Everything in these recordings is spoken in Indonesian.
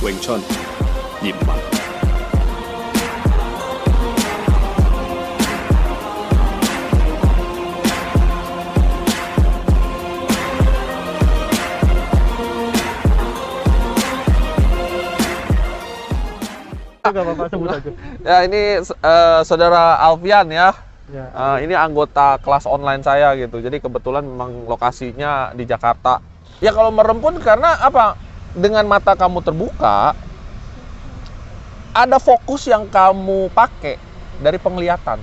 詠春葉問。Enggak apa-apa, sebut aja. Ya, ini saudara Alfian ya. Ya. Ini anggota kelas online saya gitu. Jadi kebetulan memang lokasinya di Jakarta. Ya kalau merem pun karena apa? Dengan mata kamu terbuka, ada fokus yang kamu pakai dari penglihatan.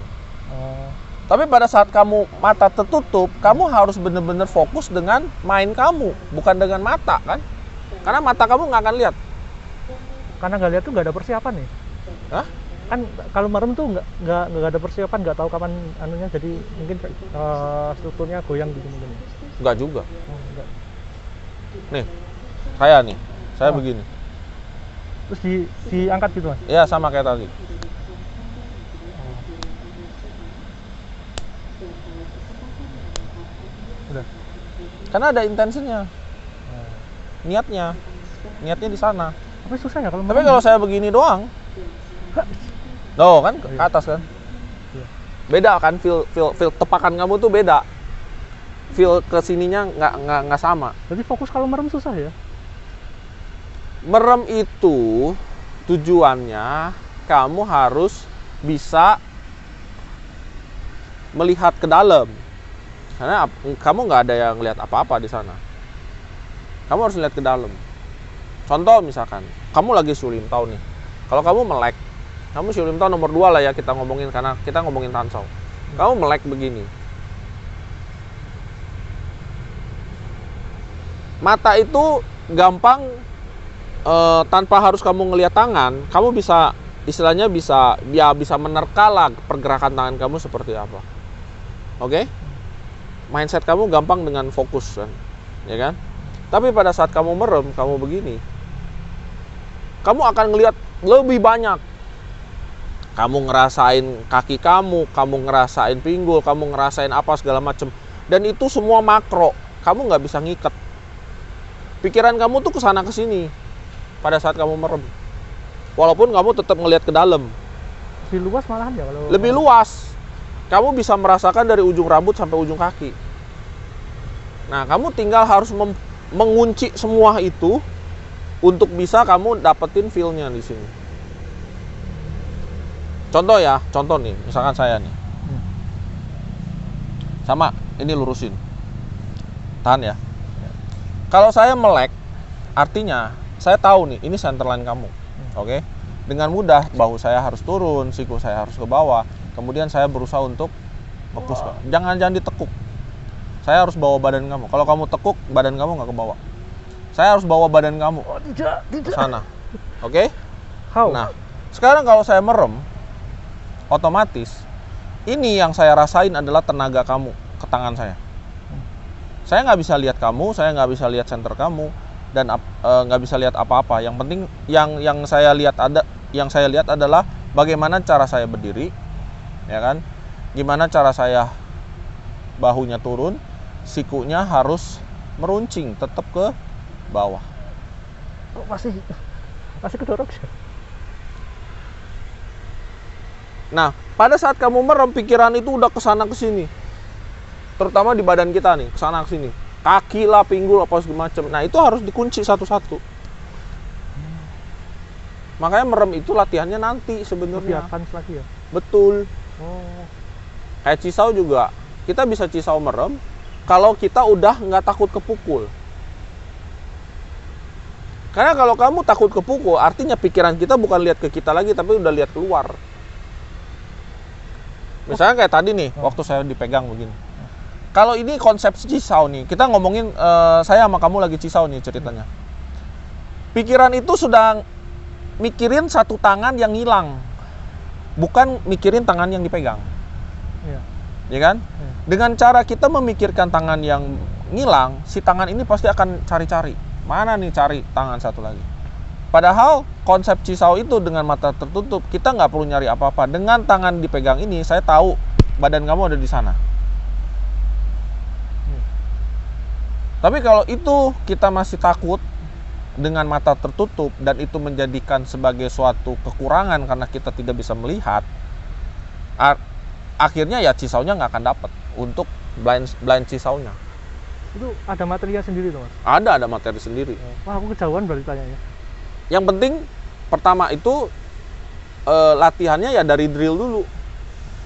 Oh, Tapi pada saat kamu mata tertutup, kamu harus benar-benar fokus dengan main kamu, bukan dengan mata kan? Karena mata kamu nggak akan lihat. karena nggak lihat tuh nggak ada persiapan nih. Hah? Kan kalau merem tuh nggak ada persiapan, nggak tahu kapan anunya, jadi mungkin strukturnya goyang gitu mungkin. Nggak juga. Oh, enggak. Nih, saya Oh. begini. Terus diangkat gitu mas? Ya sama kayak tadi. Udah. Karena ada intensinya, Oh. niatnya di sana. Tapi susah ya kalau Tapi merem? kalau saya begini doang, kan ke Iya. atas kan, Iya. beda kan feel tepakan kamu tuh beda, feel kesininya nggak sama. Jadi fokus kalau merem susah ya? Merem itu tujuannya kamu harus bisa melihat ke dalam, karena kamu nggak ada yang lihat apa-apa di sana. Kamu harus lihat ke dalam. Contoh misalkan, kamu lagi Sulimtau nih. Kalau kamu melek, kamu Sulimtau nomor 2 lah ya kita ngomongin, karena kita ngomongin Tansau. Kamu melek begini. Mata itu gampang, tanpa harus kamu ngelihat tangan, kamu bisa istilahnya bisa menerka lah pergerakan tangan kamu seperti apa. Oke? Mindset kamu gampang dengan fokus kan, ya kan? Tapi pada saat kamu merem, kamu begini, kamu akan ngelihat lebih banyak. Kamu ngerasain kaki kamu ngerasain pinggul, kamu ngerasain apa segala macem. Dan itu semua makro, kamu nggak bisa ngiket. Pikiran kamu tuh kesana kesini pada saat kamu merem. Walaupun kamu tetap ngelihat ke dalam. Lebih luas malahan ya kalau Lebih luas. Kamu bisa merasakan dari ujung rambut sampai ujung kaki. Nah, kamu tinggal harus mengunci semua itu untuk bisa kamu dapetin feel-nya di sini. Contoh nih, misalkan saya nih. Sama, ini lurusin. Tahan ya. Kalau saya melek, artinya saya tahu nih, ini centerline kamu. Oke? Dengan mudah bahu saya harus turun, siku saya harus ke bawah. Kemudian saya berusaha untuk fokus. Jangan ditekuk. Saya harus bawa badan kamu. Kalau kamu tekuk, badan kamu nggak ke bawah. Saya harus bawa badan kamu Oh, tidak. ke sana. Oke? How? Nah, sekarang kalau saya merem, otomatis ini yang saya rasain adalah tenaga kamu ke tangan saya. Saya nggak bisa lihat kamu, saya nggak bisa lihat center kamu, dan nggak bisa lihat apa-apa. Yang penting yang saya lihat adalah bagaimana cara saya berdiri, ya kan? Gimana cara saya bahunya turun, sikunya harus meruncing tetap ke bawah. Kok masih kedorok sih? Nah, pada saat kamu merem, pikiran itu udah kesana kesini, terutama di badan kita nih, kesana kesini, kaki lah, pinggul apa segala macam. Nah, itu harus dikunci satu-satu. Makanya merem itu latihannya nanti Lebih sebenarnya. advance lagi ya? Betul. Oh, Kayak cisau juga, kita bisa cisau merem kalau kita udah nggak takut kepukul. Karena kalau kamu takut kepukul, artinya pikiran kita bukan lihat ke kita lagi, tapi udah lihat keluar. Misalnya kayak tadi nih, waktu saya dipegang begini. Kalau ini konsep cisau nih, kita ngomongin saya sama kamu lagi cisau nih ceritanya. Pikiran itu sudah mikirin satu tangan yang hilang, bukan mikirin tangan yang dipegang. iya. Ya kan? Dengan cara kita memikirkan tangan yang ngilang, si tangan ini pasti akan cari-cari. Mana nih cari tangan satu lagi. Padahal konsep cisau itu dengan mata tertutup, kita nggak perlu nyari apa-apa. Dengan tangan dipegang ini, saya tahu badan kamu ada di sana. Tapi kalau itu kita masih takut, dengan mata tertutup dan itu menjadikan sebagai suatu kekurangan karena kita tidak bisa melihat, akhirnya ya cisaunya nggak akan dapat untuk blind cisaunya. Itu ada materinya sendiri tuh Mas? Ada materi sendiri. Wah, aku kejauhan berarti tanyanya. Yang penting pertama itu latihannya ya dari drill dulu.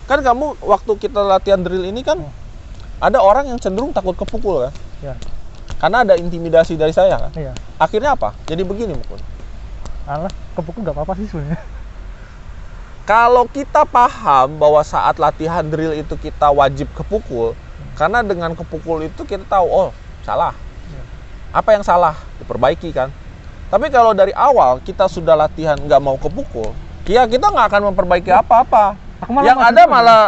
Kan kamu waktu kita latihan drill ini kan ada orang yang cenderung takut kepukul kan? Ya. Karena ada intimidasi dari saya kan? Iya. Akhirnya apa? Jadi begini Mukun. Alah, kepukul nggak apa-apa sih sebenarnya. Kalau kita paham bahwa saat latihan drill itu kita wajib kepukul, karena dengan kepukul itu kita tahu, oh salah. Ya. Apa yang salah? Diperbaiki kan? Tapi kalau dari awal kita sudah latihan nggak mau kepukul, ya kita nggak akan memperbaiki apa-apa. Yang ada malah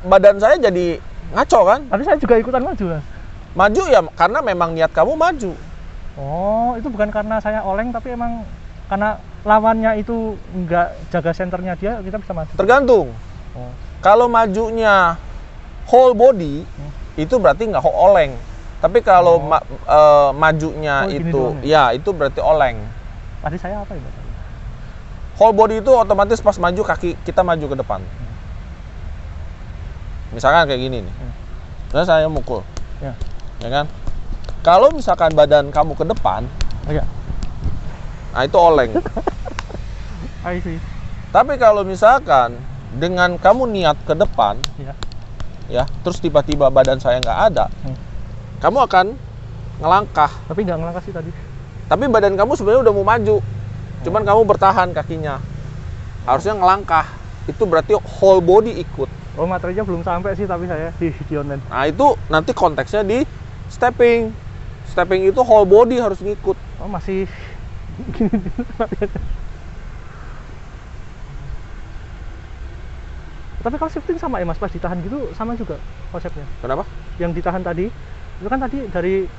badan saya jadi ngaco kan? Tapi saya juga ikutan maju Mas. Maju ya karena memang niat kamu maju. Oh, itu bukan karena saya oleng, tapi emang karena lawannya itu nggak jaga senternya dia, kita bisa maju. Tergantung. Oh. Kalau majunya whole body, itu berarti nggak oleng. Tapi kalau majunya itu, ya itu berarti oleng. Tadi saya apa ya? Whole body itu otomatis pas maju kaki kita maju ke depan. Misalkan kayak gini nih. Terus saya mukul. Ya. Ya kan? Kalau misalkan badan kamu ke depan, ya. Nah itu oleng. I see. Tapi kalau misalkan dengan kamu niat ke depan, ya, terus tiba-tiba badan saya nggak ada, kamu akan ngelangkah. Tapi nggak ngelangkah sih tadi. Tapi badan kamu sebenarnya udah mau maju, cuman kamu bertahan kakinya. Harusnya ngelangkah. Itu berarti whole body ikut. Oh, materinya belum sampai sih, tapi saya di online. Nah itu nanti konteksnya di stepping. Stepping itu whole body harus ngikut. Oh, masih gini. Tapi kalau shifting sama ya Mas, pas ditahan gitu sama juga konsepnya. Kenapa? Yang ditahan tadi, itu kan tadi dari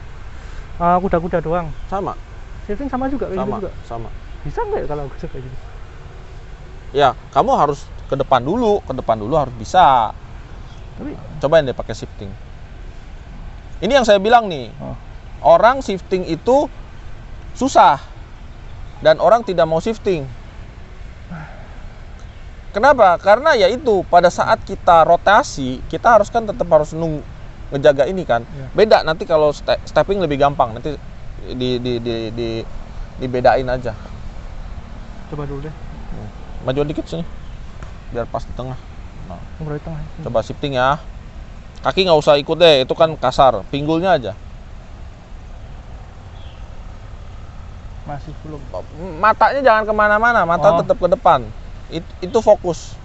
kuda-kuda doang. Sama. Shifting sama juga kayak gitu juga. Sama. Bisa nggak ya kalau aku kayak gitu? Ya, kamu harus ke depan dulu harus bisa. Tapi cobain deh pakai shifting. Ini yang saya bilang nih. Orang shifting itu susah dan orang tidak mau shifting. Kenapa? Karena ya itu pada saat kita rotasi, kita harus kan tetap harus ngejaga ini kan. Ya. Beda nanti kalau stepping lebih gampang. Nanti dibedain aja. Coba dulu deh. Maju dikit sini. Biar pas di tengah. Nah. Di tengah. Coba shifting ya. Kaki nggak usah ikut deh, itu kan kasar. Pinggulnya aja. Masih belum. Matanya jangan kemana-mana, mata tetap ke depan. Itu fokus.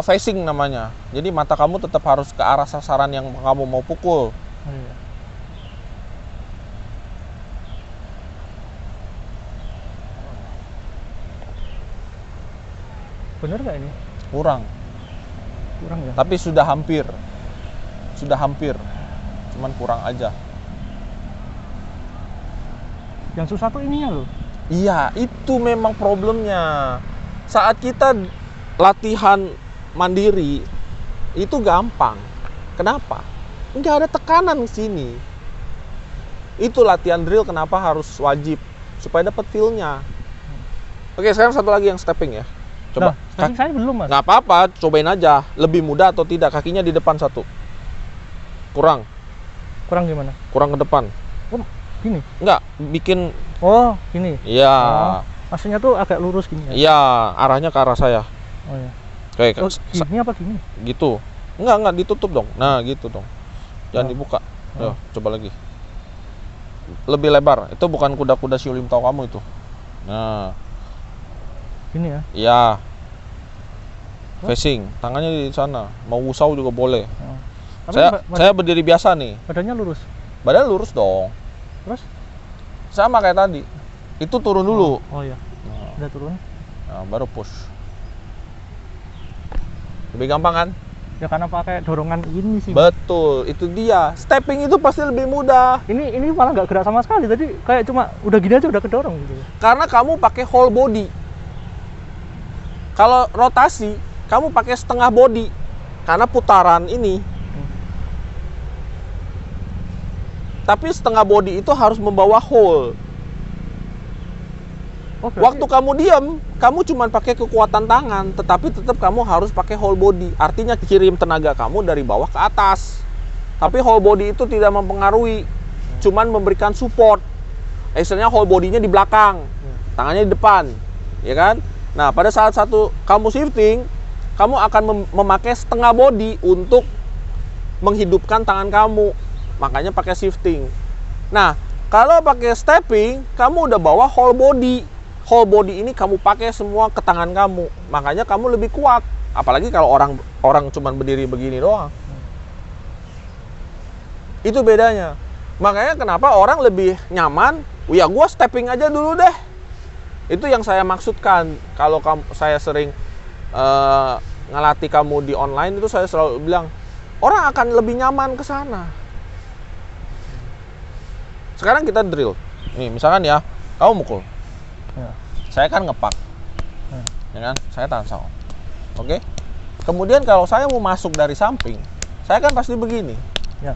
Facing namanya. Jadi mata kamu tetap harus ke arah sasaran yang kamu mau pukul. Iya. Bener nggak ini? Kurang ya. Tapi sudah hampir. Cuman kurang aja. Yang susah tuh ininya loh. Iya, itu memang problemnya. Saat kita latihan mandiri itu gampang. Kenapa? Nggak ada tekanan di sini. Itu latihan drill kenapa harus wajib supaya dapat feel-nya. Oke, sekarang satu lagi yang stepping ya. Coba. Nah, saya belum Mas. Nggak apa-apa, cobain aja. Lebih mudah atau tidak? Kakinya di depan satu. Kurang Gimana? Kurang ke depan. Oh, gini? Nggak, bikin. Oh, gini? Iya. Maksudnya tuh agak lurus gini ya? Iya, arahnya ke arah saya. Oh iya. Kayak gini apa gini? Gitu. Enggak ditutup dong. Nah, gitu dong. Jangan dibuka. Yo, coba lagi. Lebih lebar. Itu bukan kuda-kuda Siulim tahu kamu itu. Nah. Gini ya? Iya. Facing, tangannya di sana. Mau usau juga boleh. Saya berdiri biasa nih. Badannya lurus? Badan lurus dong. Terus? Sama kayak tadi. Itu turun dulu. Oh iya. Udah turun. Nah, baru push. Lebih gampang kan? Ya karena pakai dorongan ini sih. Betul, itu dia. Stepping itu pasti lebih mudah. Ini malah nggak gerak sama sekali. Tadi kayak cuma udah gini aja udah kedorong gitu. Karena kamu pakai whole body. Kalau rotasi, kamu pakai setengah body. Karena putaran ini. Tapi setengah body itu harus membawa whole. Oh, berarti Waktu kamu diam, kamu cuma pakai kekuatan tangan, tetapi tetap kamu harus pakai whole body. Artinya kirim tenaga kamu dari bawah ke atas. Tapi whole body itu tidak mempengaruhi, cuman memberikan support. Istilahnya whole body-nya di belakang, tangannya di depan, ya kan? Nah, pada saat kamu shifting, kamu akan memakai setengah body untuk menghidupkan tangan kamu. Makanya pakai shifting. Nah, kalau pakai stepping, kamu udah bawa whole body. Whole body ini kamu pakai semua ke tangan kamu. Makanya kamu lebih kuat. Apalagi kalau orang cuma berdiri begini doang. Itu bedanya. Makanya kenapa orang lebih nyaman, ya gua stepping aja dulu deh. Itu yang saya maksudkan. Kalau saya sering ngelatih kamu di online, itu saya selalu bilang, orang akan lebih nyaman ke sana. Sekarang kita drill. Nih, misalkan ya, kamu mukul. Ya. Saya kan ngepak. Ya kan? Saya tahan sound. Oke? Kemudian kalau saya mau masuk dari samping, saya kan pasti begini. Ya.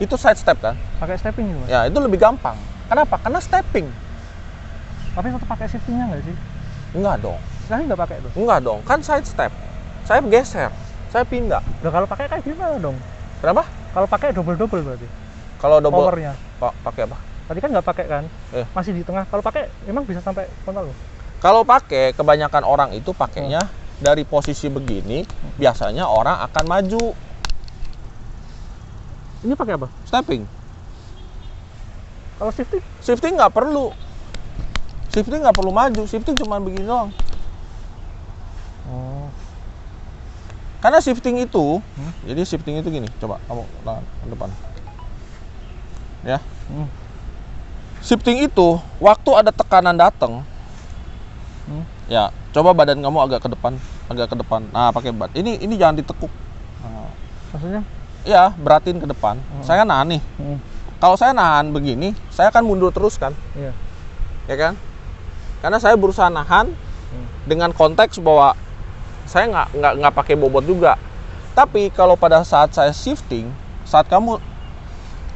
Itu side step kan? Pakai stepping gitu, Mas. Ya, itu lebih gampang. Kenapa? Karena stepping. Tapi tetap pakai shiftingnya nggak sih? Enggak dong. Sekali nggak pakai tuh. Enggak dong. Kan side step. Saya geser. Saya pindah. Nah, kalau pakai kayak gimana dong? Kenapa? Kalau pakai double berarti. Kalau double Powernya. pakai apa? Tadi kan nggak pakai kan? Eh. Masih di tengah. Kalau pakai emang bisa sampai frontal loh. Kalau pakai, kebanyakan orang itu pakainya dari posisi begini, biasanya orang akan maju. Ini pakai apa? Stepping. Kalau shifting? Shifting nggak perlu. Shifting nggak perlu maju. Shifting cuma begini doang. Oh. Karena shifting itu, jadi shifting itu gini. Coba kamu tangan ke depan. Ya. Shifting itu, waktu ada tekanan datang, ya coba badan kamu agak ke depan. Nah, pakai bat. Ini jangan ditekuk. Nah. Maksudnya? Ya, beratin ke depan. Saya kan nahan nih. Kalau saya nahan begini, saya akan mundur terus kan, Iya. ya kan? Karena saya berusaha nahan dengan konteks bahwa saya nggak pakai bobot juga. Tapi kalau pada saat saya shifting, saat kamu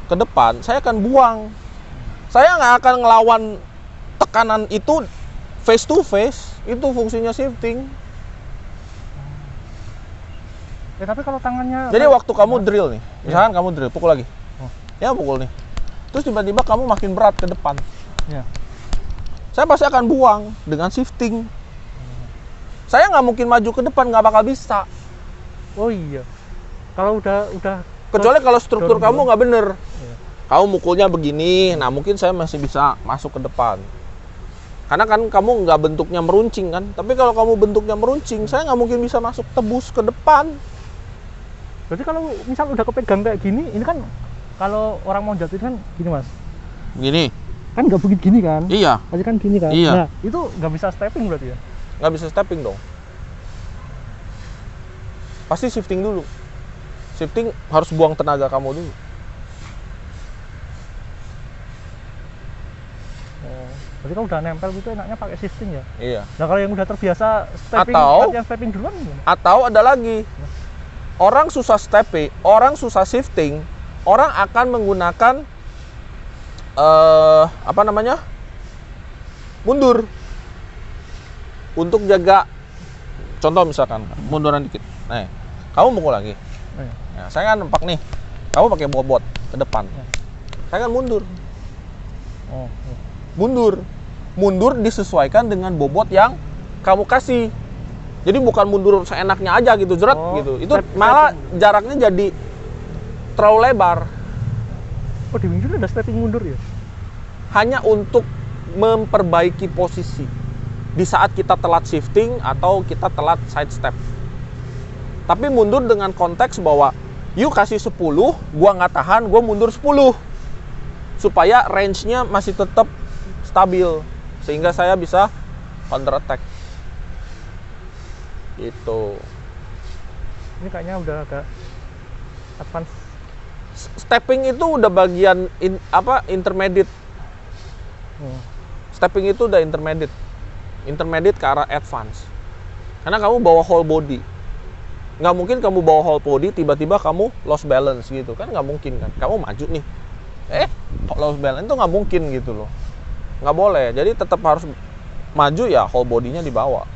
ke depan, saya akan buang. Saya nggak akan ngelawan tekanan itu face to face. Itu fungsinya shifting. Tapi kalau tangannya... Jadi waktu kamu drill nih, misalkan kamu drill, pukul lagi. Ya pukul nih. Terus tiba-tiba kamu makin berat ke depan. Ya. Saya pasti akan buang dengan shifting. Saya nggak mungkin maju ke depan, nggak bakal bisa. Oh iya. Kalau udah Kecuali kalau struktur dorong. kamu nggak bener. Iya. Kamu mukulnya begini, nah mungkin saya masih bisa masuk ke depan. Karena kan kamu nggak bentuknya meruncing kan. Tapi kalau kamu bentuknya meruncing, saya nggak mungkin bisa masuk tebus ke depan. Berarti kalau misal udah kepegang kayak gini, ini kan kalau orang mau jatuh kan gini Mas. Begini. Kan nggak begitu gini kan? Iya. Tadi kan gini kan? Iya. Nah, itu nggak bisa stepping berarti ya? Nggak bisa stepping dong. Pasti shifting dulu. Shifting harus buang tenaga kamu dulu. Oh, berarti kalau udah nempel gitu enaknya pakai shifting ya? Iya. Nah kalau yang udah terbiasa stepping, Atau- yang stepping duluan gimana? Atau ada lagi, orang susah stepping, orang susah shifting, orang akan menggunakan mundur untuk jaga. Contoh misalkan munduran dikit. Nah, kamu mukul lagi. Nah, saya kan nempak nih, kamu pakai bobot ke depan. Saya kan mundur. Oh, Mundur disesuaikan dengan bobot yang kamu kasih. Jadi bukan mundur seenaknya aja gitu, jerat gitu. Itu malah jaraknya jadi terlalu lebar. Oh, di Wing Chun ada stepping mundur ya? Hanya untuk memperbaiki posisi di saat kita telat shifting atau kita telat side step. Tapi mundur dengan konteks bahwa you kasih 10, gua nggak tahan, gua mundur 10. Supaya range-nya masih tetap stabil sehingga saya bisa counter attack. Gitu. Ini kayaknya udah agak advance. Stepping itu udah bagian intermediate. Stepping itu udah intermediate. Intermediate ke arah advance. Karena kamu bawa whole body. Nggak mungkin kamu bawa whole body tiba-tiba kamu lost balance gitu kan, nggak mungkin kan. Kamu maju nih, lost balance itu nggak mungkin gitu loh. nggak boleh. Jadi tetap harus maju ya whole body-nya dibawa.